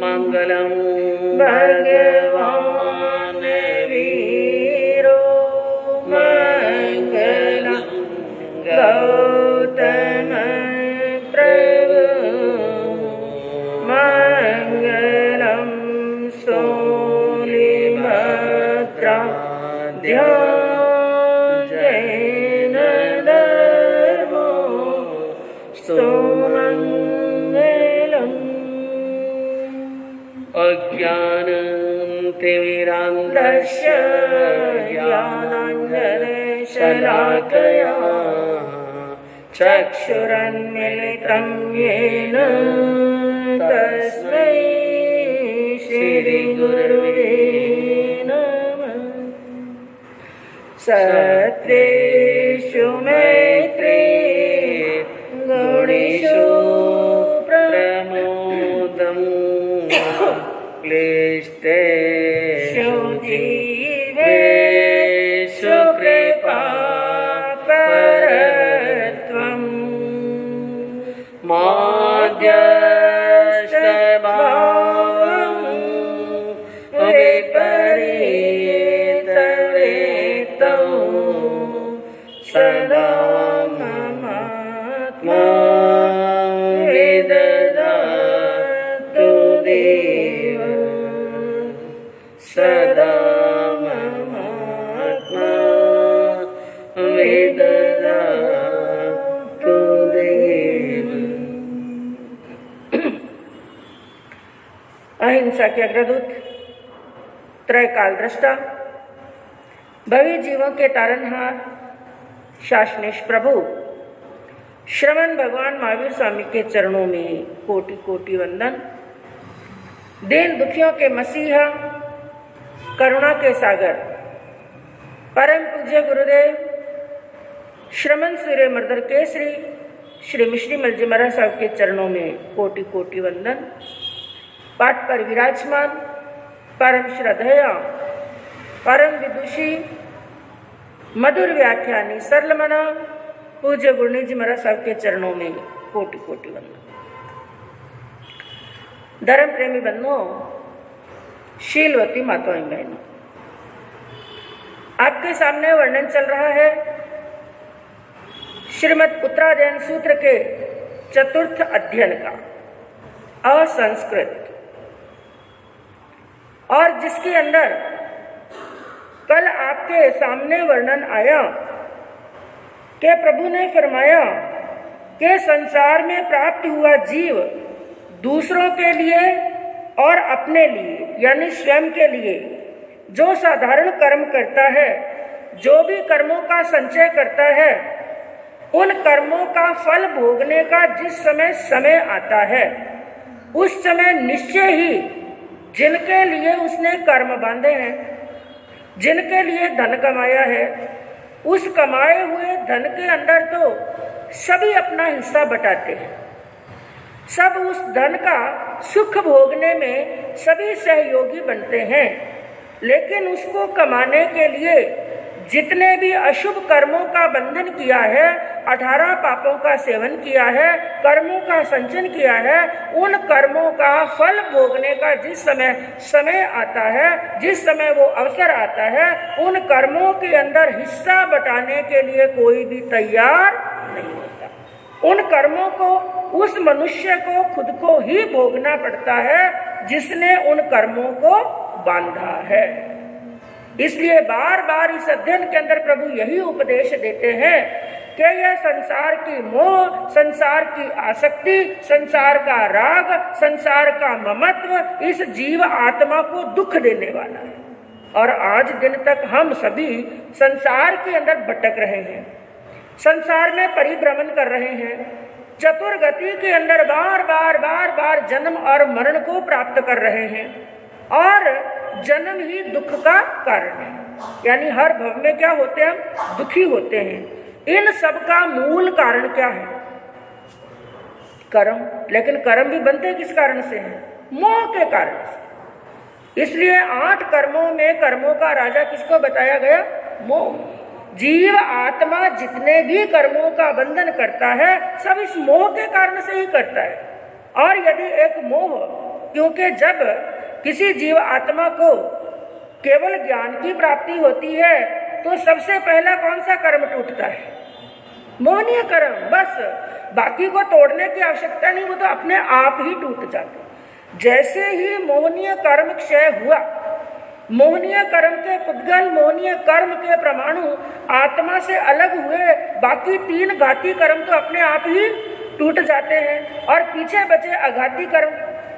मंगलम भगवान वीरो मंगलम गौतम प्रभु मंगलम सोलिभद्रा जैन धर्मो सुमंगलम्। अज्ञानतिमिरान्धस्य ज्ञानाञ्जनशलाकया चक्षुरुन्मीलितं येन तस्मै श्रीगुरुवे नमः। सत्रेषु मैत्री गुणेषु प्रमोदम् क्लिष्टेषु जीवेषु कृपाकरत्वम् माध्यस्थभावम् विपरीतवेतौ सदा ममात्मा विदधातु देव सदा ममात्मा विदधातु देव। अहिंसा के अग्रदूत, त्रयकाल दृष्टा, भवी जीवों के तारनहार, शासनेश प्रभु श्रवण भगवान महावीर स्वामी के चरणों में कोटि कोटि वंदन। दीन दुखियों के मसीहा, करुणा के सागर, परम पूज्य गुरुदेव श्रमण सूर्य मर्दर केसरी श्री मिश्रीमल जी महाराज साहब के चरणों में कोटि कोटि वंदन। पाठ पर विराजमान परम श्रद्धेय, परम विदुषी, मधुर व्याख्यानी, सरल मना पूज्य गुरुनी जी महाराज साहब के चरणों में कोटि कोटि वंदन। धर्म प्रेमी बंधुओं, शीलवती माताओं बहनों, आपके सामने वर्णन चल रहा है श्रीमद् उत्तरायण सूत्र के चतुर्थ अध्ययन का, असंस्कृत, और जिसके अंदर कल आपके सामने वर्णन आया कि प्रभु ने फरमाया कि संसार में प्राप्त हुआ जीव दूसरों के लिए और अपने लिए यानी स्वयं के लिए जो साधारण कर्म करता है, जो भी कर्मों का संचय करता है, उन कर्मों का फल भोगने का जिस समय समय आता है, उस समय निश्चय ही जिनके लिए उसने कर्म बांधे हैं, जिनके लिए धन कमाया है, उस कमाए हुए धन के अंदर तो सभी अपना हिस्सा बटाते हैं। सब उस धन का सुख भोगने में सभी सहयोगी बनते हैं, लेकिन उसको कमाने के लिए जितने भी अशुभ कर्मों का बंधन किया है, 18 पापों का सेवन किया है, कर्मों का संचन किया है, उन कर्मों का फल भोगने का जिस समय समय आता है, जिस समय वो अवसर आता है, उन कर्मों के अंदर हिस्सा बटाने के लिए कोई भी तैयार नहीं होता। उन कर्मों को उस मनुष्य को खुद को ही भोगना पड़ता है जिसने उन कर्मों को बांधा है। इसलिए बार बार इस अध्ययन के अंदर प्रभु यही उपदेश देते हैं कि यह संसार की मोह, संसार की आसक्ति, संसार का राग, संसार का ममत्व इस जीव आत्मा को दुख देने वाला है। और आज दिन तक हम सभी संसार के अंदर भटक रहे हैं, संसार में परिभ्रमण कर रहे हैं, चतुर्गति के अंदर बार बार जन्म और मरण को प्राप्त कर रहे हैं, और जन्म ही दुख का कारण है। यानी हर भव में क्या होते हैं, हम दुखी होते हैं। इन सब का मूल कारण क्या है? कर्म। लेकिन कर्म भी बनते किस कारण से हैं? मोह के कारण से। इसलिए 8 कर्मों में कर्मों का राजा किसको बताया गया? मोह। जीव आत्मा जितने भी कर्मों का बंधन करता है, सब इस मोह के कारण से ही करता है। और यदि एक मोह क्योंकि जब किसी जीव आत्मा को केवल ज्ञान की प्राप्ति होती है तो सबसे पहला कौन सा कर्म टूटता है? मोहनीय कर्म। बस बाकी को तोड़ने की आवश्यकता नहीं, वो तो अपने आप ही टूट जाते। जैसे ही मोहनीय कर्म क्षय हुआ, मोहनीय कर्म के पुद्गल, मोहनीय कर्म के परमाणु आत्मा से अलग हुए, बाकी 3 घाती कर्म तो अपने आप ही टूट जाते हैं। और पीछे बचे अघाती कर्म,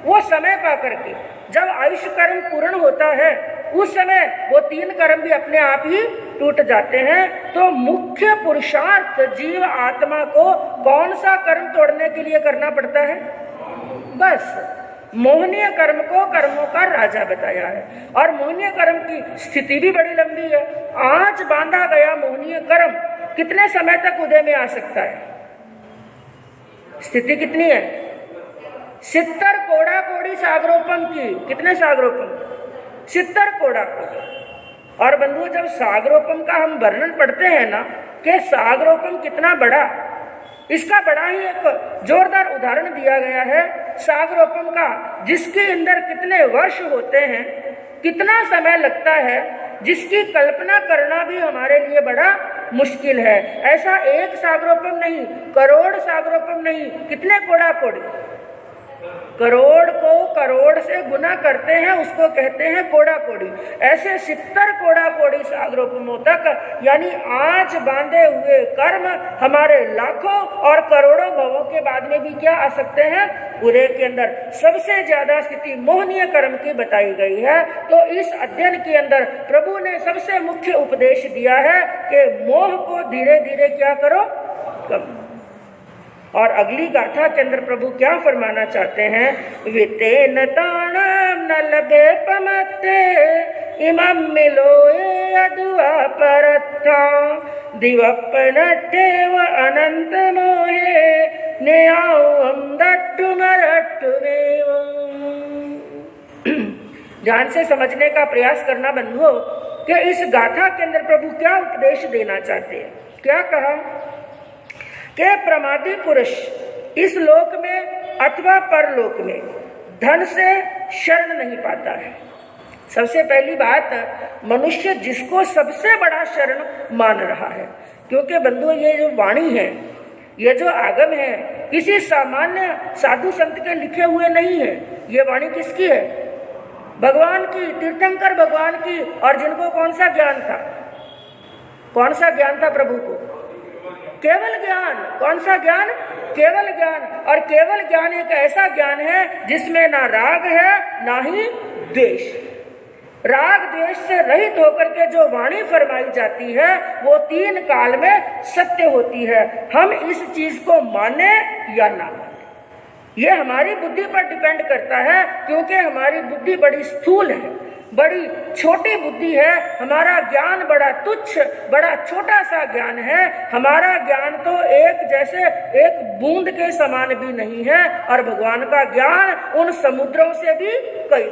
वो समय पा करके जब आयुष कर्म पूर्ण होता है उस समय वो 3 कर्म भी अपने आप ही टूट जाते हैं। तो मुख्य पुरुषार्थ जीव आत्मा को कौन सा कर्म तोड़ने के लिए करना पड़ता है? बस मोहनीय कर्म को कर्मों का राजा बताया है। और मोहनीय कर्म की स्थिति भी बड़ी लंबी है। आज बांधा गया मोहनीय कर्म कितने समय तक उदय में आ सकता है? स्थिति कितनी है? 70 कोड़ा कोड़ी सागरोपम की। कितने सागरोपम? 70 कोड़ा कोड़ी। और बंधुओं, जब सागरोपम का हम वर्णन पढ़ते हैं ना कि सागरोपम कितना बड़ा, इसका बड़ा ही एक जोरदार उदाहरण दिया गया है सागरोपम का, जिसके अंदर कितने वर्ष होते हैं, कितना समय लगता है, जिसकी कल्पना करना भी हमारे लिए बड़ा मुश्किल है। ऐसा एक सागरोपम नहीं, करोड़ सागरोपम नहीं, कितने कोड़ा कोड़ी। करोड़ को करोड़ से गुना करते हैं, उसको कहते हैं कोड़ा कोड़ी। ऐसे 70 कोड़ा कोड़ी सागरोपमों तक, यानी आज बांधे हुए कर्म हमारे लाखों और करोड़ों भवों के बाद में भी क्या आ सकते हैं? पूरे के अंदर सबसे ज्यादा स्थिति मोहनीय कर्म की बताई गई है। तो इस अध्ययन के अंदर प्रभु ने सबसे मुख्य उपदेश दिया है कि मोह को धीरे धीरे क्या करो, कम। और अगली गाथा के अंदर प्रभु क्या फरमाना चाहते हैं? वितेन ताणम न लभे पमत्ते इमं मिलोए अद्वा परत्था दिवप्पनट्टेव अनंत मोहे नेयावं दट्टुमरट्टुमेव। ध्यान से समझने का प्रयास करना बंधुओं कि इस गाथा के अंदर प्रभु क्या उपदेश देना चाहते हैं। क्या कहा कि प्रमादी पुरुष इस लोक में अथवा परलोक में धन से शरण नहीं पाता है। सबसे पहली बात, मनुष्य जिसको सबसे बड़ा शरण मान रहा है, क्योंकि बंधुओं ये जो वाणी है, ये जो आगम है, किसी सामान्य साधु संत के लिखे हुए नहीं है। ये वाणी किसकी है? भगवान की, तीर्थंकर भगवान की। और जिनको कौन सा ज्ञान था? कौन सा ज्ञान था प्रभु को? केवल ज्ञान। कौन सा ज्ञान? केवल ज्ञान। और केवल ज्ञान एक ऐसा ज्ञान है जिसमें ना राग है ना ही द्वेष। राग द्वेष से रहित होकर के जो वाणी फरमाई जाती है वो 3 काल में सत्य होती है। हम इस चीज को माने या ना माने, ये हमारी बुद्धि पर डिपेंड करता है, क्योंकि हमारी बुद्धि बड़ी स्थूल है, बड़ी छोटी बुद्धि है। हमारा ज्ञान बड़ा तुच्छ, बड़ा छोटा सा ज्ञान है। हमारा ज्ञान तो एक जैसे एक बूंद के समान भी नहीं है। और भगवान का ज्ञान उन समुद्रों से भी कई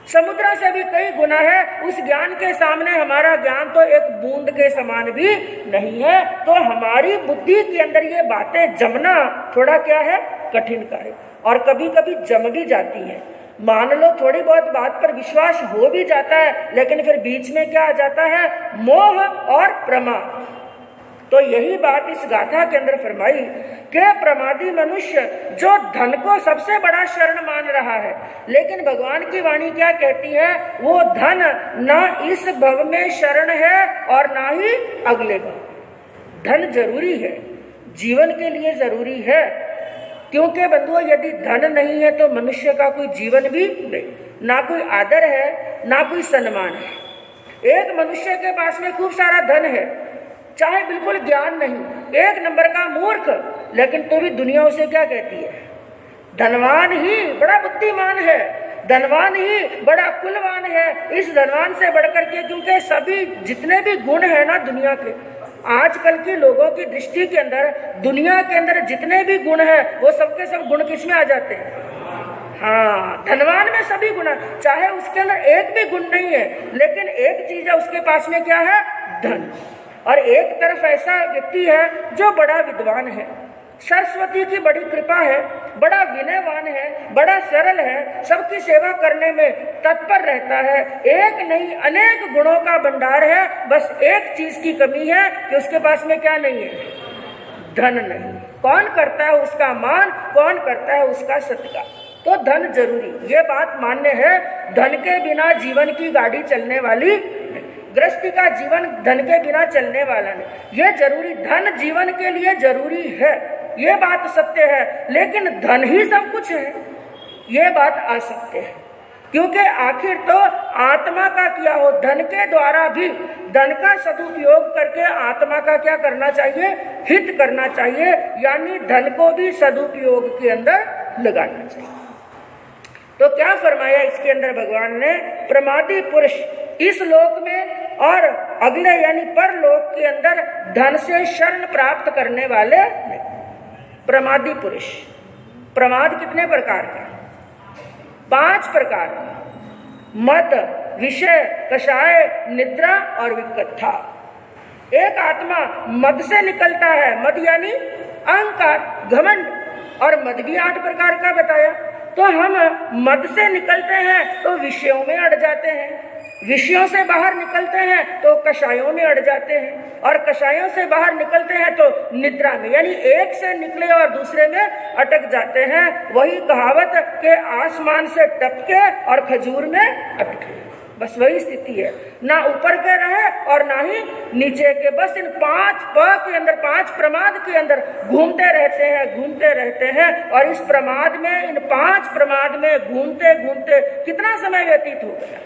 समुद्र से भी कई गुना है। उस ज्ञान के सामने हमारा ज्ञान तो एक बूंद के समान भी नहीं है। तो हमारी बुद्धि के अंदर ये बातें जमना थोड़ा क्या है? कठिन कार्य। और कभी कभी जम भी जाती है। मान लो थोड़ी बहुत बात पर विश्वास हो भी जाता है, लेकिन फिर बीच में क्या आ जाता है? मोह और प्रमाद। तो यही बात इस गाथा के अंदर फरमाई कि प्रमादी मनुष्य जो धन को सबसे बड़ा शरण मान रहा है, लेकिन भगवान की वाणी क्या कहती है? वो धन ना इस भव में शरण है और ना ही अगले भव। धन जरूरी है, जीवन के लिए जरूरी है, क्योंकि बंधुओं यदि धन नहीं है तो मनुष्य का कोई जीवन भी नहीं, ना कोई आदर है ना कोई सम्मान है। एक मनुष्य के पास में खूब सारा धन है, चाहे बिल्कुल ज्ञान नहीं, एक नंबर का मूर्ख, लेकिन तो भी दुनिया उसे क्या कहती है? धनवान ही बड़ा बुद्धिमान है, धनवान ही बड़ा कुलवान है। इस धनवान से बढ़कर के, क्योंकि सभी जितने भी गुण है ना दुनिया के, आजकल के लोगों की दृष्टि के अंदर दुनिया के अंदर जितने भी गुण है वो सबके सब गुण किस में आ जाते हैं? हाँ, धनवान में सभी गुण, चाहे उसके अंदर एक भी गुण नहीं है, लेकिन एक चीज है उसके पास में, क्या है? धन। और एक तरफ ऐसा व्यक्ति है जो बड़ा विद्वान है, सरस्वती की बड़ी कृपा है, बड़ा विनयवान है, बड़ा सरल है, सबकी सेवा करने में तत्पर रहता है, एक नहीं अनेक गुणों का भंडार है। बस एक चीज की कमी है कि उसके पास में क्या नहीं है? धन नहीं। कौन करता है उसका मान, कौन करता है उसका सत्कार? तो धन जरूरी, ये बात मान्य है। धन के बिना जीवन की गाड़ी चलने वाली, गृहस्थी का जीवन धन के बिना चलने वाला नहीं। ये जरूरी, धन जीवन के लिए जरूरी है, ये बात सत्य है। लेकिन धन ही सब कुछ है, ये बात असत्य है। क्योंकि आखिर तो आत्मा का क्या हो, धन के द्वारा भी धन का सदुपयोग करके आत्मा का क्या करना चाहिए? हित करना चाहिए, यानी धन को भी सदुपयोग के अंदर लगाना चाहिए। तो क्या फरमाया इसके अंदर भगवान ने? प्रमादी पुरुष इस लोक में और अगले यानी परलोक के अंदर धन से शरण प्राप्त करने वाले नहीं। प्रमादी पुरुष। प्रमाद कितने प्रकार का? 5 प्रकार। मद, विषय, कषाय, निद्रा और विकथा। एक आत्मा मद से निकलता है, मद यानी अहंकार, घमंड, और मद भी 8 प्रकार का बताया। तो हम मद से निकलते हैं तो विषयों में अड़ जाते हैं, विषयों से बाहर निकलते हैं तो कषायों में अड़ जाते हैं, और कषायों से बाहर निकलते हैं तो निद्रा में, यानी एक से निकले और दूसरे में अटक जाते हैं। वही कहावत के आसमान से टपके और खजूर में अटके, बस वही स्थिति है। ना ऊपर के रहे और ना ही नीचे के, बस इन 5 प के अंदर, 5 प्रमाद के अंदर घूमते रहते हैं, घूमते रहते हैं। और इस प्रमाद में, इन 5 प्रमाद में घूमते घूमते कितना समय व्यतीत हो गया?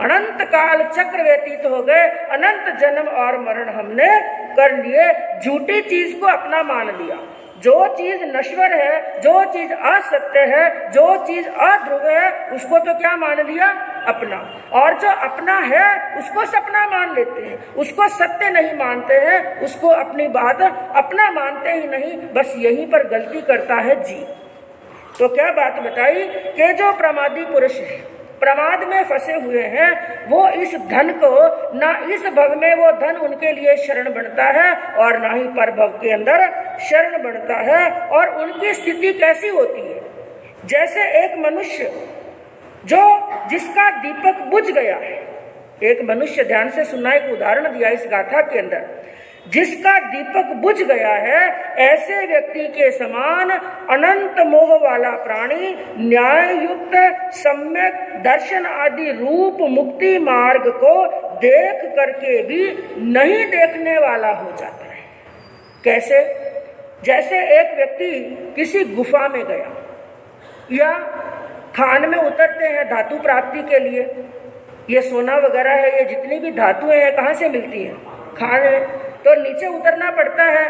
अनंत काल चक्र व्यतीत हो गए, अनंत जन्म और मरण हमने कर लिए। झूठी चीज को अपना मान लिया। जो चीज नश्वर है, जो चीज असत्य है, जो चीज अध्रुव है, उसको तो क्या मान लिया? अपना। और जो अपना है उसको सपना मान लेते हैं, उसको सत्य नहीं मानते हैं, उसको अपनी बात अपना मानते ही नहीं। बस यहीं पर गलती करता है जीव। तो क्या बात बताई कि जो प्रमादी पुरुष है, प्रमाद में फंसे हुए हैं, वो इस धन को, ना इस भव में वो धन उनके लिए शरण बनता है और ना ही पर भव के अंदर शरण बनता है। और उनकी स्थिति कैसी होती है? जैसे एक मनुष्य जिसका दीपक बुझ गया है। एक मनुष्य, ध्यान से सुनना, एक उदाहरण दिया इस गाथा के अंदर, जिसका दीपक बुझ गया है, ऐसे व्यक्ति के समान अनंत मोह वाला प्राणी न्याय युक्त सम्यक दर्शन आदि रूप मुक्ति मार्ग को देख करके भी नहीं देखने वाला हो जाता है। कैसे? जैसे एक व्यक्ति किसी गुफा में गया या खान में उतरते हैं धातु प्राप्ति के लिए। ये सोना वगैरह है, ये जितनी भी धातुएं हैं कहाँ से मिलती हैं? खान है। तो नीचे उतरना पड़ता है,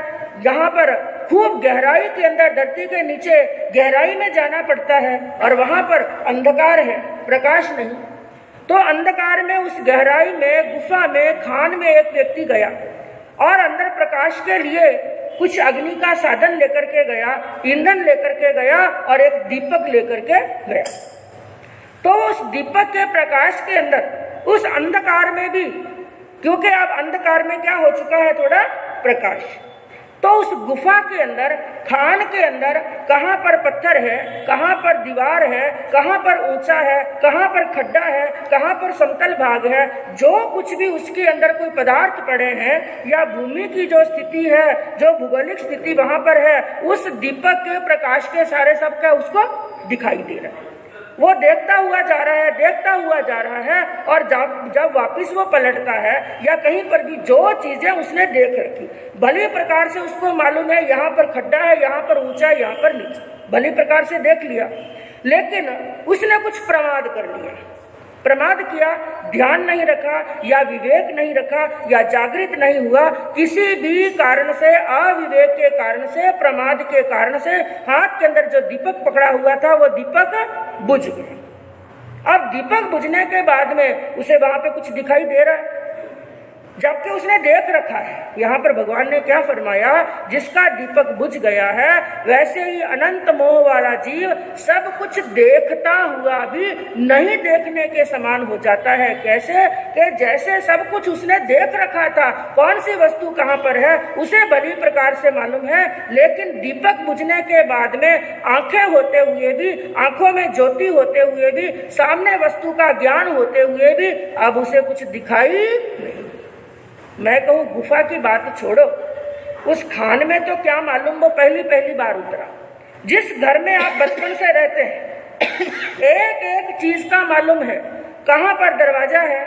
यहाँ पर खूब गहराई के अंदर, धरती के नीचे गहराई में जाना पड़ता है, और वहां पर अंधकार है, प्रकाश नहीं। तो अंधकार में, उस गहराई में, गुफा में, खान में एक व्यक्ति गया और अंदर प्रकाश के लिए कुछ अग्नि का साधन लेकर के गया, ईंधन लेकर के गया और एक दीपक लेकर के गया। तो उस दीपक के प्रकाश के अंदर, उस अंधकार में भी, क्योंकि अब अंधकार में क्या हो चुका है? थोड़ा प्रकाश। तो उस गुफा के अंदर, खान के अंदर, कहाँ पर पत्थर है, कहाँ पर दीवार है, कहाँ पर ऊंचा है, कहाँ पर खड्डा है, कहाँ पर समतल भाग है, जो कुछ भी उसके अंदर कोई पदार्थ पड़े हैं या भूमि की जो स्थिति है, जो भौगोलिक स्थिति वहां पर है, उस दीपक के प्रकाश के सारे सब का उसको दिखाई दे रहा है। वो देखता हुआ जा रहा है, देखता हुआ जा रहा है, और जब वापिस वो पलटता है या कहीं पर भी जो चीजें उसने देख रखी, भली प्रकार से उसको मालूम है यहाँ पर खड्डा है, यहाँ पर ऊंचा है, यहाँ पर नीचा, भली प्रकार से देख लिया, लेकिन उसने कुछ प्रमाद कर लिया। प्रमाद किया, ध्यान नहीं रखा या विवेक नहीं रखा या जागृत नहीं हुआ, किसी भी कारण से, अविवेक के कारण से, प्रमाद के कारण से हाथ के अंदर जो दीपक पकड़ा हुआ था वो दीपक बुझ गया। अब दीपक बुझने के बाद में उसे वहां पे कुछ दिखाई दे रहा है, जबकि उसने देख रखा है। यहाँ पर भगवान ने क्या फरमाया, जिसका दीपक बुझ गया है वैसे ही अनंत मोह वाला जीव सब कुछ देखता हुआ भी नहीं देखने के समान हो जाता है। कैसे कि जैसे सब कुछ उसने देख रखा था, कौन सी वस्तु कहाँ पर है उसे भली प्रकार से मालूम है, लेकिन दीपक बुझने के बाद में आंखें होते हुए भी, आंखों में ज्योति होते हुए भी, सामने वस्तु का ज्ञान होते हुए भी अब उसे कुछ दिखाई नहीं। मैं कहूँ गुफा की बात छोड़ो, उस खान में तो क्या मालूम वो पहली पहली बार उतरा। जिस घर में आप बचपन से रहते हैं एक एक चीज का मालूम है, कहाँ पर दरवाजा है,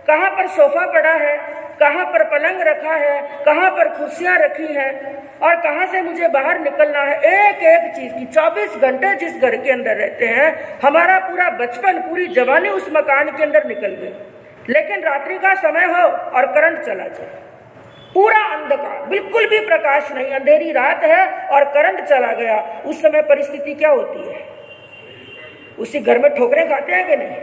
कहाँ पर सोफा पड़ा है, कहाँ पर पलंग रखा है, कहाँ पर कुर्सियां रखी हैं और कहाँ से मुझे बाहर निकलना है। एक एक चीज की 24 घंटे जिस घर के अंदर रहते हैं, हमारा पूरा बचपन, पूरी जवानी उस मकान के अंदर निकल गई। लेकिन रात्रि का समय हो और करंट चला जाए, पूरा अंधकार, बिल्कुल भी प्रकाश नहीं, अंधेरी रात है और करंट चला गया, उस समय परिस्थिति क्या होती है? उसी घर में ठोकरें खाते हैं कि नहीं?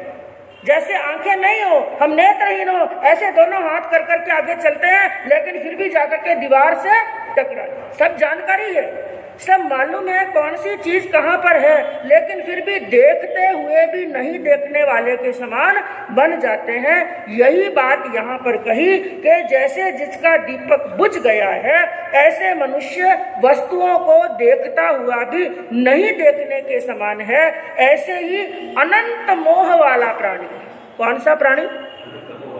जैसे आंखें नहीं हो, हम नेत्रहीन हो, ऐसे दोनों हाथ कर करके आगे चलते हैं, लेकिन फिर भी जाकर के दीवार से टकरा। सब जानकारी है, सब मालूम है कौन सी चीज कहाँ पर है, लेकिन फिर भी देखते हुए भी नहीं देखने वाले के समान बन जाते हैं। यही बात यहाँ पर कही कि जैसे जिसका दीपक बुझ गया है, ऐसे मनुष्य वस्तुओं को देखता हुआ भी नहीं देखने के समान है। ऐसे ही अनंत मोह वाला प्राणी, कौन सा प्राणी?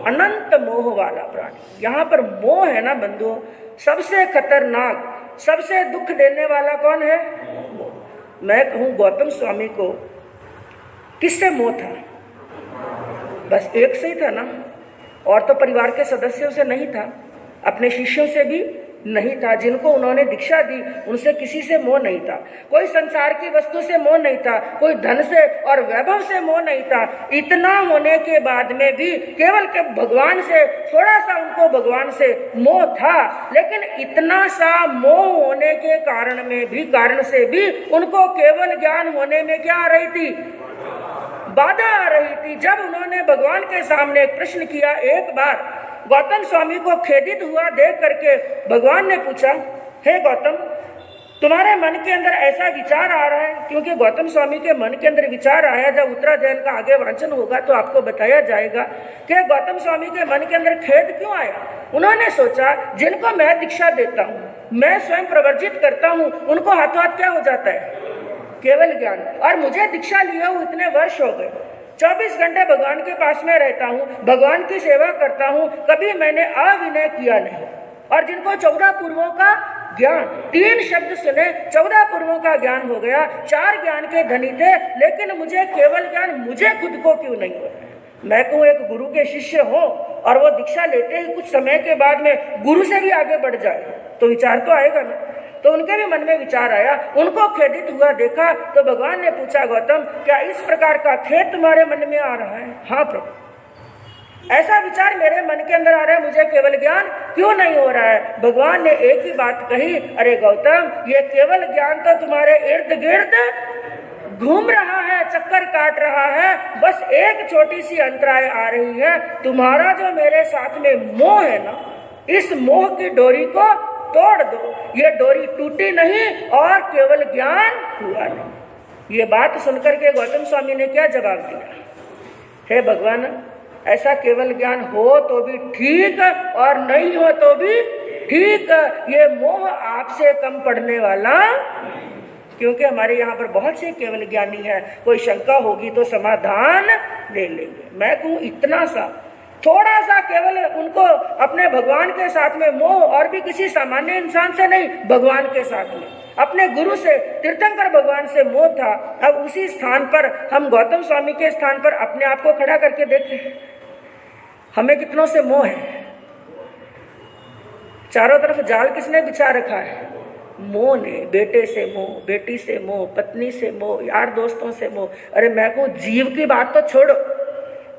अनंत मोह वाला प्राणी। यहाँ पर मोह है ना बंधुओं, सबसे खतरनाक, सबसे दुख देने वाला कौन है? मैं कहूँ गौतम स्वामी को किससे मोह था? बस एक से ही था ना, और तो परिवार के सदस्यों से नहीं था, अपने शिष्यों से भी नहीं था, जिनको उन्होंने दीक्षा दी उनसे किसी से मोह नहीं था, कोई संसार की वस्तु से मोह नहीं था, कोई धन से और वैभव से मोह नहीं था। इतना होने के बाद में भी केवल के भगवान से, थोड़ा सा उनको भगवान से मोह था, लेकिन इतना सा मोह होने के कारण से भी उनको केवल ज्ञान होने में क्या आ रही थी? बाधा आ रही थी। जब उन्होंने भगवान के सामने प्रश्न किया, एक बार गौतम स्वामी को खेदित हुआ देख करके भगवान ने पूछा, हे गौतम, तुम्हारे मन के अंदर ऐसा विचार आ रहा है? क्योंकि गौतम स्वामी के मन के अंदर विचार आया, जब उत्तराध्ययन का आगे वांचन होगा तो आपको बताया जाएगा कि गौतम स्वामी के मन के अंदर खेद क्यों आया। उन्होंने सोचा, जिनको मैं दीक्षा देता हूँ, मैं स्वयं प्रवर्जित करता हूँ, उनको हाथों हाथ क्या हो जाता है? केवल ज्ञान। और मुझे दीक्षा लिए हुए इतने वर्ष हो गए, 24 घंटे भगवान के पास में रहता हूँ, भगवान की सेवा करता हूँ, कभी मैंने अविनय किया नहीं। और जिनको 14 पूर्वों का ज्ञान, 3 शब्द सुने, 14 पूर्वों का ज्ञान हो गया, 4 ज्ञान के धनी थे, लेकिन मुझे केवल ज्ञान, मुझे खुद को क्यों नहीं हो? मैं कहूँ एक गुरु के शिष्य हो और वो दीक्षा लेते ही कुछ समय के बाद में गुरु से भी आगे बढ़ जाए तो विचार तो आएगा ना। तो उनके भी मन में विचार आया, उनको खेदित हुआ देखा तो भगवान ने पूछा, गौतम, क्या इस प्रकार का खेद तुम्हारे मन में आ रहा है? हाँ प्रभु, ऐसा विचार मेरे मन के अंदर आ रहा है, मुझे केवल ज्ञान क्यों नहीं हो रहा है? भगवान ने एक ही बात कही, अरे गौतम, ये केवल ज्ञान तो तुम्हारे इर्द गिर्द घूम रहा है, चक्कर काट रहा है, बस एक छोटी सी अंतराय आ रही है, तुम्हारा जो मेरे साथ में मोह है ना, इस मोह की डोरी को तोड़ दो। ये डोरी टूटी नहीं और केवल ज्ञान हुआ नहीं। ये बात सुनकर के गौतम स्वामी ने क्या जवाब दिया? हे भगवान, ऐसा केवल ज्ञान हो तो भी ठीक और नहीं हो तो भी ठीक, ये मोह आपसे कम पड़ने वाला। क्योंकि हमारे यहाँ पर बहुत से केवल ज्ञानी हैं, कोई शंका होगी तो समाधान ले लेंगे। मैं कहूँ इतना सा, थोड़ा सा केवल उनको अपने भगवान के साथ में मोह, और भी किसी सामान्य इंसान से नहीं, भगवान के साथ में, अपने गुरु से, तीर्थंकर भगवान से मोह था। अब उसी स्थान पर हम गौतम स्वामी के स्थान पर अपने आप को खड़ा करके देखें, हमें कितनों से मोह है। चारों तरफ जाल किसने बिछा रखा है? मोह ने। बेटे से मोह, बेटी से मोह, पत्नी से मोह, यार दोस्तों से मोह। अरे मैं कहूँ जीव की बात तो छोड़ो,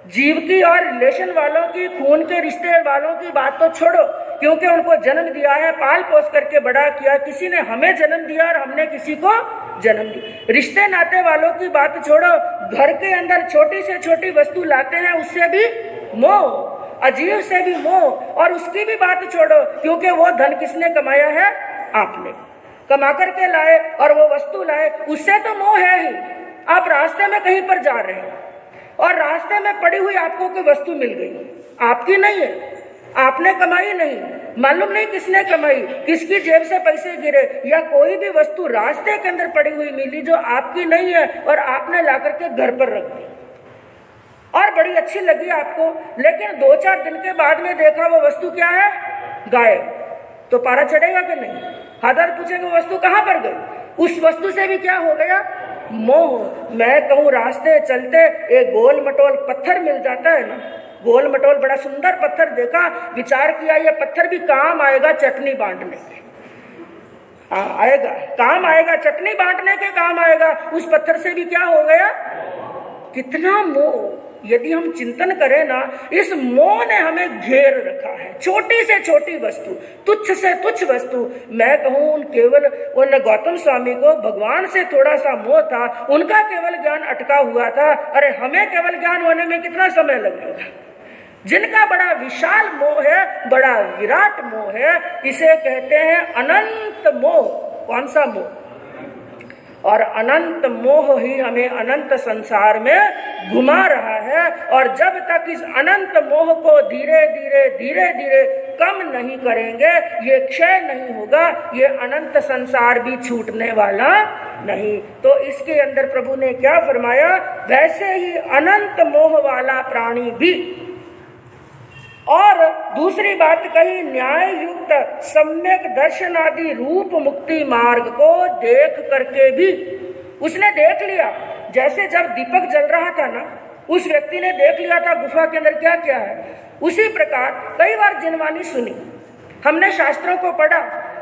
जीव की और रिलेशन वालों की, खून के रिश्ते वालों की बात तो छोड़ो, क्योंकि उनको जन्म दिया है, पाल पोस करके बड़ा किया, किसी ने हमें जन्म दिया और हमने किसी को जन्म दिया। रिश्ते नाते वालों की बात छोड़ो, घर के अंदर छोटी से छोटी वस्तु लाते हैं उससे भी मोह। अजीव से भी मोह, और उसकी भी बात छोड़ो, क्योंकि वो धन किसने कमाया है? आपने कमा करके लाए और वो वस्तु लाए, उससे तो मोह है ही। आप रास्ते में कहीं पर जा रहे हैं और रास्ते में पड़ी हुई आपको कोई वस्तु मिल गई, आपकी नहीं है, आपने कमाई नहीं, मालूम नहीं किसने कमाई, किसकी जेब से पैसे गिरे, या कोई भी वस्तु रास्ते के अंदर पड़ी हुई मिली जो आपकी नहीं है और आपने ला करके घर पर रख दी और बड़ी अच्छी लगी आपको, लेकिन 2-4 दिन के बाद में देखा वो वस्तु क्या है? गायब। तो पारा चढ़ेगा कि नहीं? हादर पूछेंगे वो वस्तु कहाँ पर गई? उस वस्तु से भी क्या हो गया? मोह। मैं कहूँ रास्ते चलते एक गोल मटोल पत्थर मिल जाता है ना, गोल मटोल बड़ा सुंदर पत्थर देखा, विचार किया ये पत्थर भी काम आएगा चटनी बांटने के, आएगा काम आएगा, चटनी बांटने के काम आएगा। उस पत्थर से भी क्या हो गया? कितना मोह। यदि हम चिंतन करें ना, इस मोह ने हमें घेर रखा है। छोटी से छोटी वस्तु, तुच्छ से तुच्छ वस्तु। मैं कहूँ उन गौतम स्वामी को भगवान से थोड़ा सा मोह था, उनका केवल ज्ञान अटका हुआ था। अरे हमें केवल ज्ञान होने में कितना समय लगेगा? जिनका बड़ा विशाल मोह है, बड़ा विराट मोह है, इसे कहते हैं अनंत मोह। कौन सा मोह? और अनंत मोह ही हमें अनंत संसार में घुमा रहा है। और जब तक इस अनंत मोह को धीरे धीरे कम नहीं करेंगे, ये क्षय नहीं होगा, ये अनंत संसार भी छूटने वाला नहीं। तो इसके अंदर प्रभु ने क्या फरमाया? वैसे ही अनंत मोह वाला प्राणी भी। और दूसरी बात कही, न्याय युक्त सम्यक दर्शन आदि रूप मुक्ति मार्ग को देख करके भी, उसने देख लिया। जैसे जब दीपक जल रहा था ना, उस व्यक्ति ने देख लिया था गुफा के अंदर क्या क्या है। उसी प्रकार कई बार जिनवानी सुनी, हमने शास्त्रों को पढ़ा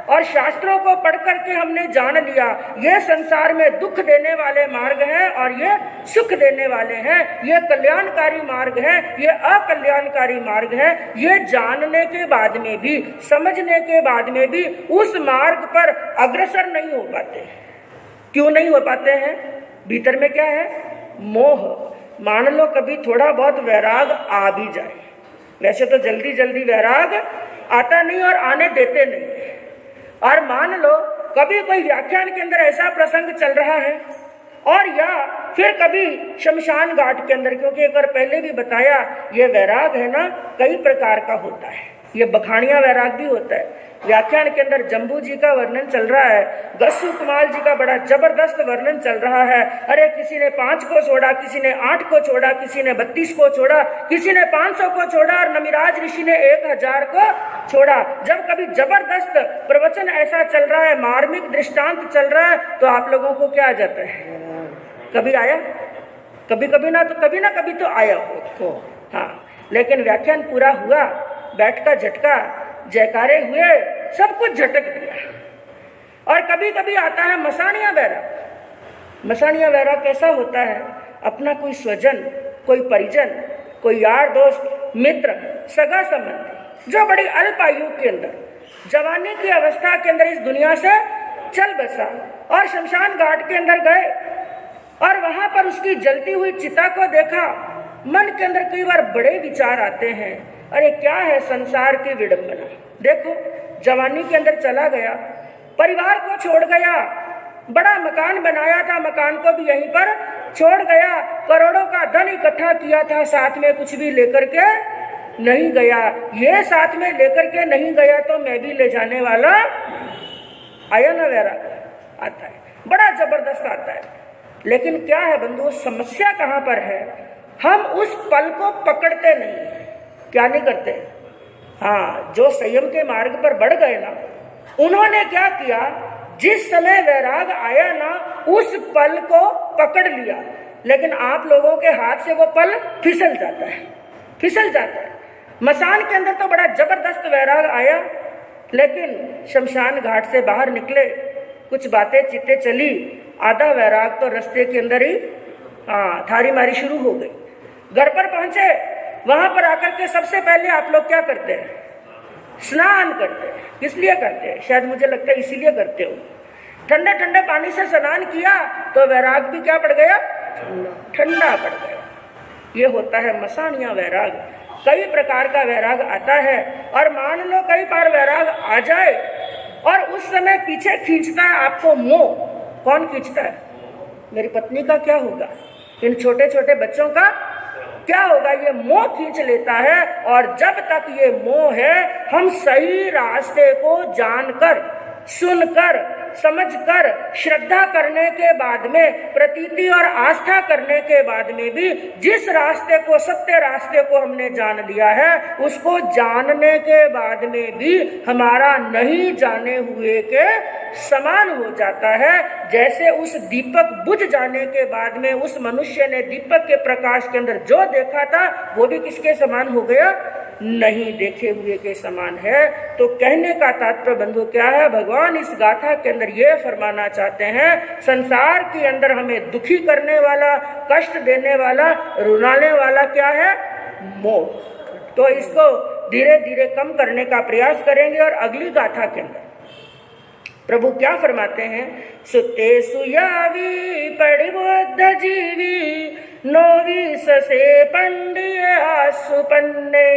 और शास्त्रों को पढ़ करके हमने जान लिया ये संसार में दुख देने वाले मार्ग हैं और ये सुख देने वाले हैं, ये कल्याणकारी मार्ग है, ये अकल्याणकारी मार्ग है। ये जानने के बाद में भी, समझने के बाद में भी उस मार्ग पर अग्रसर नहीं हो पाते। क्यों नहीं हो पाते हैं? भीतर में क्या है? मोह। मान लो कभी थोड़ा बहुत वैराग आ भी जाए, वैसे तो जल्दी जल्दी वैराग आता नहीं और आने देते नहीं। और मान लो कभी कोई व्याख्यान के अंदर ऐसा प्रसंग चल रहा है, और या फिर कभी शमशान घाट के अंदर, क्योंकि एक बार पहले भी बताया ये वैराग है ना कई प्रकार का होता है। ये बखानिया वैराग भी होता है। व्याख्यान के अंदर जम्बू जी का वर्णन चल रहा है, गस्सु कुमार जी का बड़ा जबरदस्त वर्णन चल रहा है। अरे किसी ने 5 को छोड़ा, किसी ने 8 को छोड़ा, किसी ने 32 को छोड़ा, किसी ने 500 को छोड़ा और नमिराज ऋषि ने 1000 को छोड़ा। जब कभी जबरदस्त प्रवचन ऐसा चल रहा है, मार्मिक दृष्टांत चल रहा है, तो आप लोगों को क्या आ जाता है? कभी आया, कभी कभी ना, तो कभी ना कभी तो आया हो। हाँ, लेकिन व्याख्यान पूरा हुआ, बैठ का झटका, जयकारे हुए, सब कुछ झटक दिया। और कभी कभी आता है मसानिया वैराग। मसानिया वैराग कैसा होता है? अपना कोई स्वजन, कोई परिजन, कोई यार दोस्त, मित्र, सगा संबंधी जो बड़ी अल्प आयु के अंदर, जवानी की अवस्था के अंदर इस दुनिया से चल बसा और शमशान घाट के अंदर गए और वहां पर उसकी जलती हुई चिता को देखा। मन के अंदर कई बार बड़े विचार आते हैं, अरे क्या है संसार की विडंबना। देखो, जवानी के अंदर चला गया, परिवार को छोड़ गया, बड़ा मकान बनाया था, मकान को भी यहीं पर छोड़ गया, करोड़ों का धन इकट्ठा किया था, साथ में कुछ भी लेकर के नहीं गया। ये साथ में लेकर के नहीं गया तो मैं भी ले जाने वाला आया ना वैराग आता है, बड़ा जबरदस्त आता है। लेकिन क्या है बंधु, समस्या कहाँ पर है? हम उस पल को पकड़ते नहीं। क्या नहीं करते? हाँ, जो संयम के मार्ग पर बढ़ गए ना, उन्होंने क्या किया, जिस समय वैराग आया ना, उस पल को पकड़ लिया। लेकिन आप लोगों के हाथ से वो पल फिसल जाता है, फिसल जाता है। मसान के अंदर तो बड़ा जबरदस्त वैराग आया, लेकिन शमशान घाट से बाहर निकले, कुछ बातें चित्ते चली, आधा वैराग तो रास्ते के अंदर ही थारी मारी शुरू हो गई। घर पर पहुंचे, वहां पर आकर के सबसे पहले आप लोग क्या करते हैं? स्नान करते हैं। किस लिए करते हैं? शायद मुझे लगता है इसीलिए करते हो। ठंडे ठंडे पानी से स्नान किया तो वैराग भी क्या पड़ गया? ठंडा पड़ गया। ये होता है मसानिया वैराग। कई प्रकार का वैराग आता है, और मान लो कई बार वैराग आ जाए और उस समय पीछे खींचता है आपको मोह। कौन खींचता है? मेरी पत्नी का क्या होगा, इन छोटे छोटे बच्चों का क्या होगा, ये मोह खींच लेता है। और जब तक ये मोह है, हम सही रास्ते को जानकर, सुनकर, समझकर, श्रद्धा करने के बाद में, प्रतीति और आस्था करने के बाद में भी जिस रास्ते को, सत्य रास्ते को हमने जान लिया है, उसको जानने के बाद में भी हमारा नहीं जाने हुए के समान हो जाता है। जैसे उस दीपक बुझ जाने के बाद में उस मनुष्य ने दीपक के प्रकाश के अंदर जो देखा था वो भी किसके समान हो गया? नहीं देखे हुए के समान है। तो कहने का तात्पर्य बंधु क्या है? भगवान इस गाथा के अंदर ये फरमाना चाहते हैं, संसार के अंदर हमें दुखी करने वाला, कष्ट देने वाला, रुलाने वाला क्या है? मोह। तो इसको धीरे धीरे कम करने का प्रयास करेंगे। और अगली गाथा के अंदर प्रभु क्या फरमाते हैं? सुते सुयावी पड़ि बुद्ध जीवी, नोवी ससे पंडिय आसुपन्ने,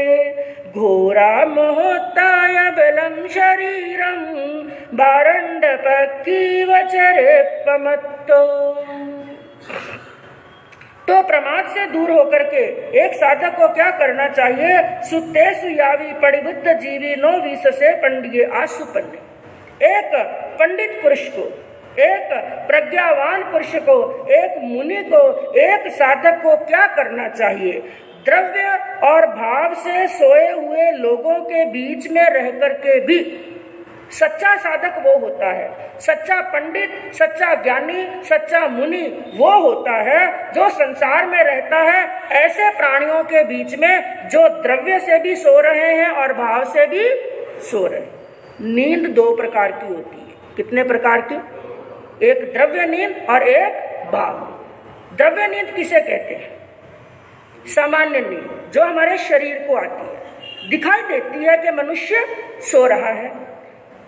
घोरा मोहताय बलम शरीरम, बारंड पक्की वचरे पमत्तो। तो प्रमाद से दूर होकर के एक साधक को क्या करना चाहिए? सुते सुयावी पड़ि बुद्ध जीवी, नोवी ससे पंडिय आसुपन्ने। एक पंडित पुरुष को, एक प्रज्ञावान पुरुष को, एक मुनि को, एक साधक को क्या करना चाहिए? द्रव्य और भाव से सोए हुए लोगों के बीच में रह करके भी सच्चा साधक वो होता है, सच्चा पंडित, सच्चा ज्ञानी, सच्चा मुनि वो होता है जो संसार में रहता है ऐसे प्राणियों के बीच में जो द्रव्य से भी सो रहे हैं और भाव से भी सो रहे हैं। नींद दो प्रकार की होती है। कितने प्रकार की? एक द्रव्य नींद और एक भाव। द्रव्य नींद किसे कहते हैं? सामान्य नींद जो हमारे शरीर को आती है, दिखाई देती है कि मनुष्य सो रहा है।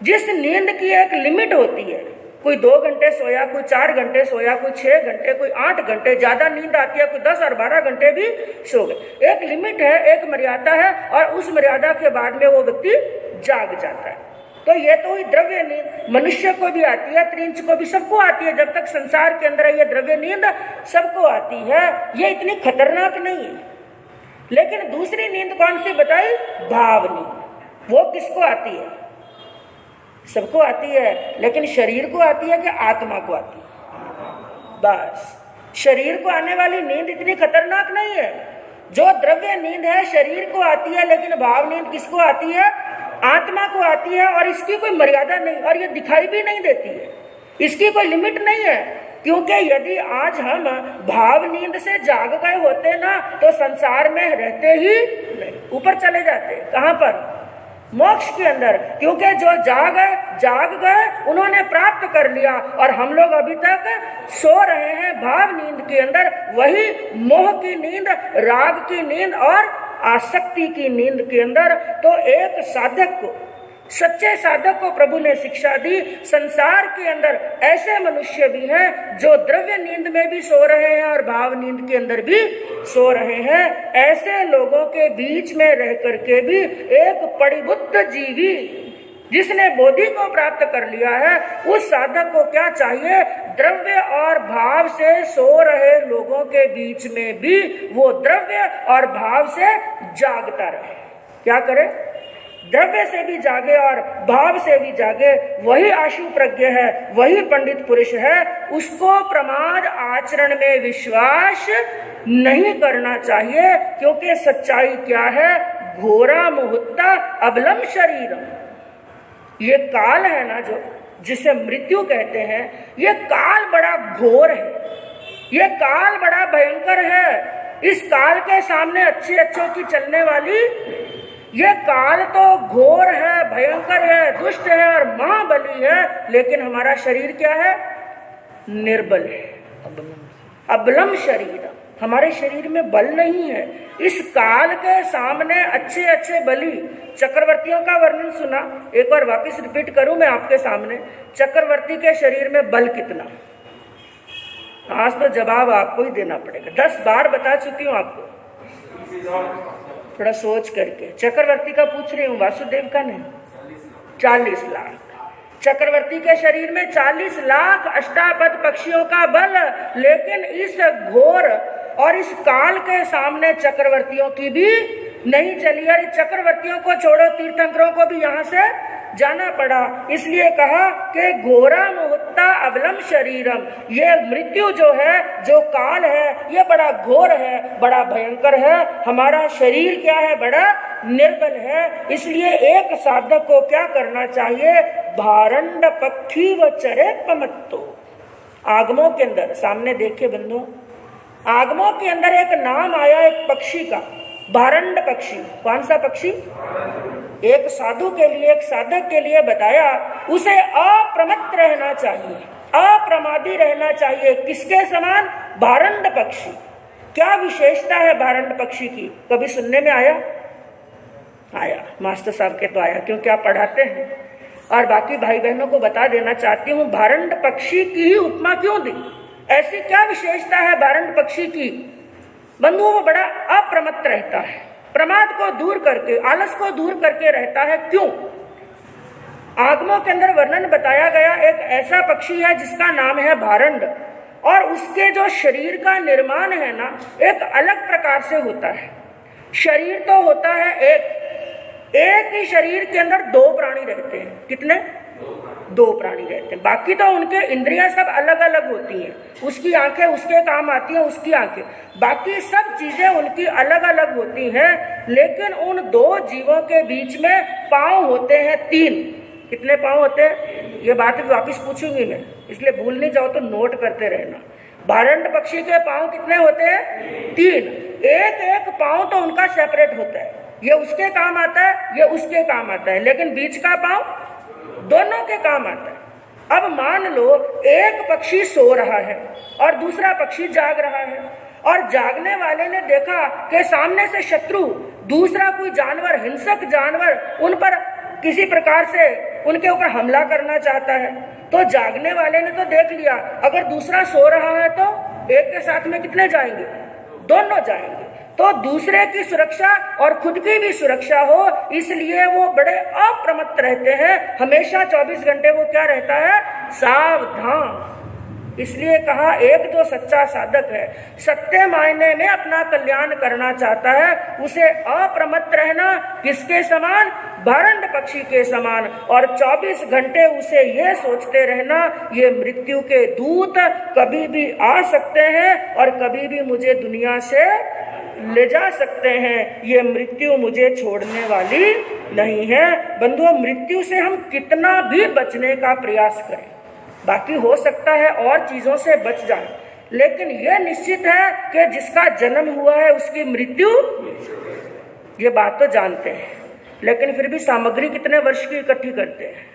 जिस नींद की एक लिमिट होती है, कोई 2 घंटे सोया, कोई 4 घंटे सोया, कोई 6 घंटे, कोई 8 घंटे, ज्यादा नींद आती है, कोई 10 और 12 घंटे भी सो गए। एक लिमिट है, एक मर्यादा है, और उस मर्यादा के बाद में वो व्यक्ति जाग जाता है। तो ये तो हुई द्रव्य नींद। मनुष्य को भी आती है, त्रिंच को भी, सबको आती है। जब तक संसार के अंदर ये द्रव्य नींद सबको आती है, ये इतनी खतरनाक नहीं है। लेकिन दूसरी नींद कौन सी बताई? भाव नींद। वो किसको आती है? सबको आती है, लेकिन शरीर को आती है कि आत्मा को आती है? बस शरीर को आने वाली नींद इतनी खतरनाक नहीं है। जो द्रव्य नींद है शरीर को आती है, लेकिन भाव नींद किसको आती है? आत्मा को आती है। और इसकी कोई मर्यादा नहीं, और ये दिखाई भी नहीं देती है, इसकी कोई लिमिट नहीं है। क्योंकि यदि आज हम भाव नींद से जाग गए होते ना, तो संसार में रहते ही नहीं, ऊपर चले जाते। कहां पर? मोक्ष के अंदर। क्योंकि जो जाग गए उन्होंने प्राप्त कर लिया, और हम लोग अभी तक सो रहे हैं भाव नींद के अंदर। वही मोह की नींद, राग की नींद और आसक्ति की नींद के अंदर। तो एक साधक को, सच्चे साधक को प्रभु ने शिक्षा दी। संसार के अंदर ऐसे मनुष्य भी हैं जो द्रव्य नींद में भी सो रहे हैं और भाव नींद के अंदर भी सो रहे हैं। ऐसे लोगों के बीच में रह करके भी एक परिबुद्ध जीवी जिसने बोधि को प्राप्त कर लिया है, उस साधक को क्या चाहिए? द्रव्य और भाव से सो रहे लोगों के बीच में भी वो द्रव्य और भाव से जागता रहे। क्या करे? द्रव्य से भी जागे और भाव से भी जागे। वही आशु प्रज्ञ है, वही पंडित पुरुष है। उसको प्रमाद आचरण में विश्वास नहीं करना चाहिए, क्योंकि सच्चाई क्या है? घोरा मुहूर्ता अबलम शरीरम। ये काल है ना, जो जिसे मृत्यु कहते हैं, ये काल बड़ा घोर है, ये काल बड़ा भयंकर है। इस काल के सामने अच्छे अच्छों की चलने वाली, ये काल तो घोर है, भयंकर है, दुष्ट है और महाबली है। लेकिन हमारा शरीर क्या है? निर्बल है, अबलम शरीर। हमारे शरीर में बल नहीं है। इस काल के सामने अच्छे अच्छे बली, चक्रवर्तियों का वर्णन सुना, एक बार वापस रिपीट करूं मैं आपके सामने। चक्रवर्ती के शरीर में बल कितना? आज तो जवाब आपको ही देना पड़ेगा। 10 बार बता चुकी हूं आपको। थोड़ा सोच करके। चक्रवर्ती का पूछ रही हूँ, वासुदेव का नहीं। 40 लाख। चक्रवर्ती के शरीर में 40 लाख अष्टापद पक्षियों का बल, लेकिन इस घोर और इस काल के सामने चक्रवर्तियों की भी नहीं चली। और चक्रवर्तियों को छोड़ो, तीर्थंकरों को भी यहाँ से जाना पड़ा। इसलिए कहा कि घोरा मुहूर्ता अवलम शरीरम, ये मृत्यु जो है, जो काल है, ये बड़ा घोर है, बड़ा भयंकर है। हमारा शरीर क्या है, बड़ा निर्बल है। इसलिए एक साधक को क्या करना चाहिए, भारंड पक्षी व चरे पमत्तो। आगमों के अंदर, सामने देखिए बंधुओं, आगमों के अंदर एक नाम आया एक पक्षी का, भारंड पक्षी। कौन सा पक्षी? एक साधु के लिए, एक साधक के लिए बताया, उसे अप्रमत्त रहना चाहिए, अप्रमादी रहना चाहिए। किसके समान? भारंड पक्षी। क्या विशेषता है भारंड पक्षी की? कभी सुनने में आया? आया, मास्टर साहब के तो आया, क्योंकि आप पढ़ाते हैं। और बाकी भाई बहनों को बता देना चाहती हूँ, भारंड पक्षी की ही उपमा क्यों दी? ऐसी क्या विशेषता है भारंड पक्षी की? बंधुओं, वो बड़ा अप्रमत्त रहता है, प्रमाद को दूर करके, आलस को दूर करके रहता है। क्यों? आगमों के अंदर वर्णन बताया गया, एक ऐसा पक्षी है जिसका नाम है भारंड, और उसके जो शरीर का निर्माण है ना, एक अलग प्रकार से होता है। शरीर तो होता है एक ही शरीर के अंदर 2 प्राणी रहते हैं। कितने? 2 प्राणी रहते हैं। बाकी तो उनके इंद्रियां सब अलग अलग होती हैं, उसकी आंखें उसके काम आती हैं, उसकी आंखें, बाकी सब चीजें उनकी अलग अलग होती हैं। लेकिन उन 2 जीवों के बीच में पांव होते हैं 3। कितने पांव होते हैं? ये बात भी वापिस पूछूंगी मैं, इसलिए भूल नहीं जाओ तो नोट करते रहना। भारंड पक्षी के पांव कितने होते हैं? 3। एक पांव तो उनका सेपरेट होता है, ये उसके काम आता है, ये उसके काम आता है, लेकिन बीच का पांव दोनों के काम आता है। अब मान लो एक पक्षी सो रहा है और दूसरा पक्षी जाग रहा है, और जागने वाले ने देखा कि सामने से शत्रु, दूसरा कोई जानवर, हिंसक जानवर उन पर किसी प्रकार से उनके ऊपर हमला करना चाहता है। तो जागने वाले ने तो देख लिया, अगर दूसरा सो रहा है तो एक के साथ में कितने जाएंगे? दोनों जाएंगे। तो दूसरे की सुरक्षा और खुद की भी सुरक्षा हो, इसलिए वो बड़े अप्रमत्त रहते हैं। हमेशा 24 घंटे वो क्या रहता है? सावधान। इसलिए कहा, एक जो सच्चा साधक है, सत्य मायने में अपना कल्याण करना चाहता है, उसे अप्रमत्त रहना किसके समान? भारंड पक्षी के समान। और 24 घंटे उसे ये सोचते रहना, ये मृत्यु के दूत कभी भी आ सकते हैं और कभी भी मुझे दुनिया से ले जा सकते हैं। ये मृत्यु मुझे छोड़ने वाली नहीं है। बंधुओं, मृत्यु से हम कितना भी बचने का प्रयास करें, बाकी हो सकता है और चीजों से बच जाए, लेकिन यह निश्चित है कि जिसका जन्म हुआ है उसकी मृत्यु, ये बात तो जानते हैं, लेकिन फिर भी सामग्री कितने वर्ष की इकट्ठी करते हैं।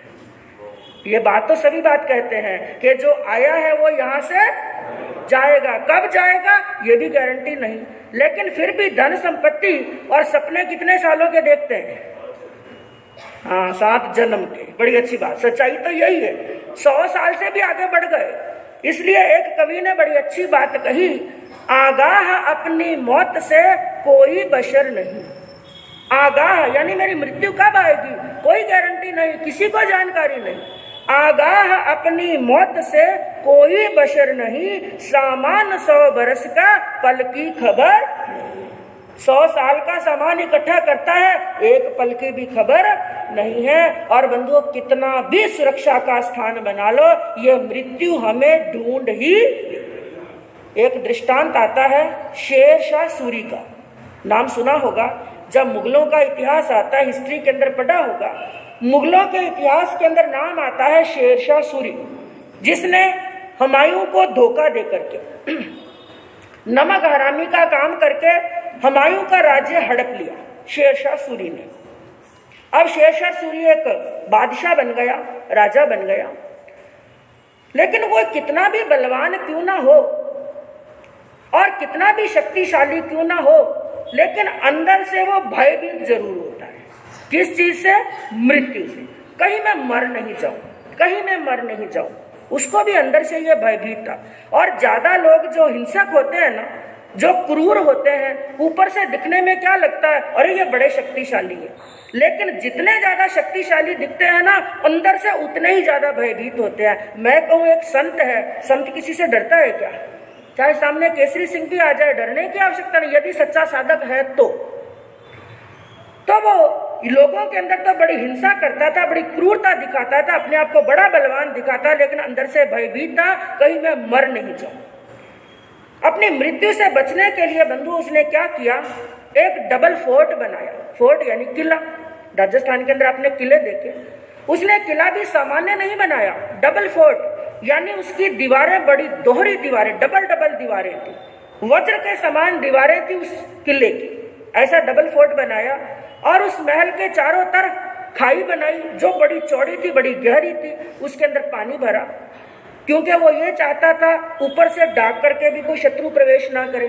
ये बात तो सभी बात कहते हैं कि जो आया है वो यहाँ से जाएगा। कब जाएगा ये भी गारंटी नहीं, लेकिन फिर भी धन संपत्ति और सपने कितने सालों के देखते हैं? हाँ, 7 जन्म के। बड़ी अच्छी बात, सच्चाई तो यही है। 100 साल से भी आगे बढ़ गए। इसलिए एक कवि ने बड़ी अच्छी बात कही, आगाह अपनी मौत से कोई बशर नहीं। आगाह यानी मेरी मृत्यु कब आएगी कोई गारंटी नहीं, किसी को जानकारी नहीं। आगाह अपनी मौत से कोई बशर नहीं, सामान 100 बरस का पल की खबर। 100 साल का सामान इकट्ठा करता है, एक पल की भी खबर नहीं है। और बंधुओं, कितना भी सुरक्षा का स्थान बना लो, ये मृत्यु हमें ढूंढ ही। एक दृष्टांत आता है शेरशाह सूरी का, नाम सुना होगा। जब मुगलों का इतिहास आता है, हिस्ट्री के अंदर पढ़ा होगा, मुगलों के इतिहास के अंदर नाम आता है शेरशाह सूरी, जिसने हुमायूं को धोखा दे करके, नमक हरामी का काम करके हुमायूं का राज्य हड़प लिया शेरशाह सूरी ने। अब शेरशाह सूरी एक बादशाह बन गया, राजा बन गया, लेकिन वो कितना भी बलवान क्यों ना हो और कितना भी शक्तिशाली क्यों ना हो, लेकिन अंदर से वो भयभीत जरूर होता है। किस चीज से? मृत्यु से। कहीं मैं मर नहीं जाऊं, कहीं मैं मर नहीं जाऊं, उसको भी अंदर से ये भयभीत था। और ज्यादा लोग जो हिंसक होते हैं ना, जो क्रूर होते हैं, ऊपर से दिखने में क्या लगता है, अरे ये बड़े शक्तिशाली है, लेकिन जितने ज्यादा शक्तिशाली दिखते हैं ना, अंदर से उतने ही ज्यादा भयभीत होते हैं। मैं कहूँ एक संत है, संत किसी से डरता है क्या? चाहे सामने केसरी सिंह भी आ जाए, डरने की आवश्यकता नहीं, यदि सच्चा साधक है तो वो लोगों के अंदर तो बड़ी हिंसा करता था, बड़ी क्रूरता दिखाता था, अपने आप को बड़ा बलवान दिखाता, लेकिन अंदर से भयभीत था, कहीं मैं मर नहीं जाऊं। अपनी मृत्यु से बचने के लिए बंधु उसने क्या किया, एक डबल फोर्ट बनाया। फोर्ट यानी किला, राजस्थान के अंदर आपने किले देखे, उसने किला भी सामान्य नहीं बनाया, डबल फोर्ट, यानी उसकी दीवारें बड़ी दोहरी दीवारें, डबल दीवारें थी, वज्र के समान दीवारें थी उस किले की। ऐसा डबल फोर्ट बनाया और उस महल के चारों तरफ खाई बनाई जो बड़ी चौड़ी थी, बड़ी गहरी थी, उसके अंदर पानी भरा, क्योंकि वो ये चाहता था ऊपर से डाक करके भी कोई शत्रु प्रवेश ना करे।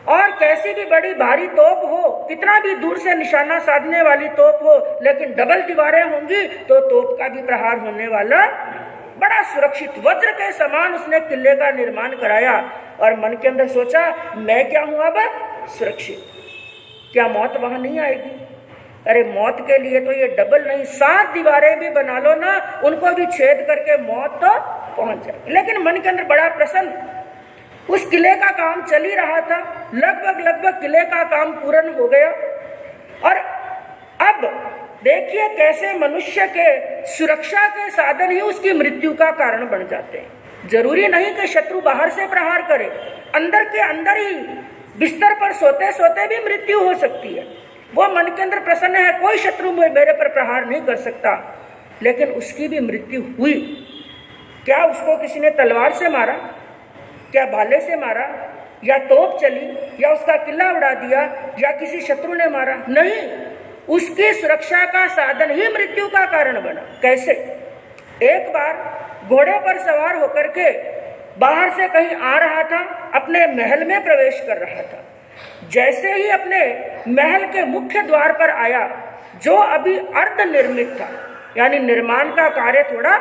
और कैसी भी बड़ी भारी तोप हो, कितना भी दूर से निशाना साधने वाली तोप हो, लेकिन डबल दीवारें होंगी तो तोप का भी प्रहार होने वाला, बड़ा सुरक्षित वज्र के समान उसने किले का निर्माण कराया। और मन के अंदर सोचा, मैं क्या हूं अब सुरक्षित, क्या मौत वहां नहीं आएगी? अरे मौत के लिए तो ये डबल नहीं, 7 दीवारें भी बना लो ना, उनको भी छेद करके मौत तो पहुंच जाए। लेकिन मन के अंदर बड़ा प्रसन्न, उस किले का काम चल ही रहा था, लगभग किले का काम पूर्ण हो गया। और अब देखिए कैसे मनुष्य के सुरक्षा के साधन ही उसकी मृत्यु का कारण बन जाते हैं। जरूरी नहीं कि शत्रु बाहर से प्रहार करे, अंदर के अंदर ही बिस्तर पर सोते सोते भी मृत्यु हो सकती है। वो मन के अंदर प्रसन्न है, कोई शत्रु मेरे पर प्रहार नहीं कर सकता, लेकिन उसकी भी मृत्यु हुई। क्या उसको किसी ने तलवार से मारा, क्या भाले से मारा, या तोप चली, या उसका किला उड़ा दिया, या किसी शत्रु ने मारा? नहीं, उसकी सुरक्षा का साधन ही मृत्यु का कारण बना। कैसे? एक बार घोड़े पर सवार होकर के बाहर से कहीं आ रहा था, अपने महल में प्रवेश कर रहा था। जैसे ही अपने महल के मुख्य द्वार पर आया, जो अभी अर्ध निर्मित था, यानी निर्माण का कार्य थोड़ा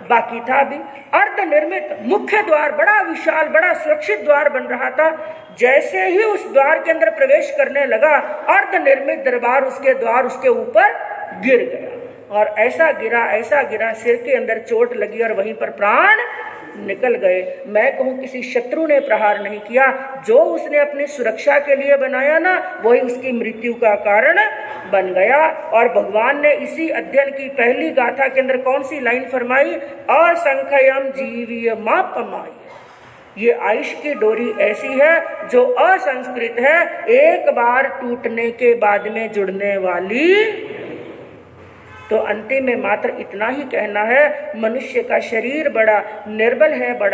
बाकी था, अभी अर्ध निर्मित मुख्य द्वार, बड़ा विशाल बड़ा सुरक्षित द्वार बन रहा था। जैसे ही उस द्वार के अंदर प्रवेश करने लगा, अर्ध निर्मित दरबार, उसके द्वार उसके ऊपर गिर गया। और ऐसा गिरा, सिर के अंदर चोट लगी और वहीं पर प्राण निकल गए। मैं कहूं किसी शत्रु ने प्रहार नहीं किया, जो उसने अपनी सुरक्षा के लिए बनाया ना, वही उसकी मृत्यु का कारण बन गया। और भगवान ने इसी अध्ययन की पहली गाथा के अंदर कौन सी लाइन फरमाई? असंख्यम जीवीय मापमाई। ये आयुष की डोरी ऐसी है जो असंस्कृत है, एक बार टूटने के बाद में जुड़ने वाली। तो अंतिम में मात्र इतना ही कहना है, मनुष्य का शरीर बड़ा निर्बल है, बड़ा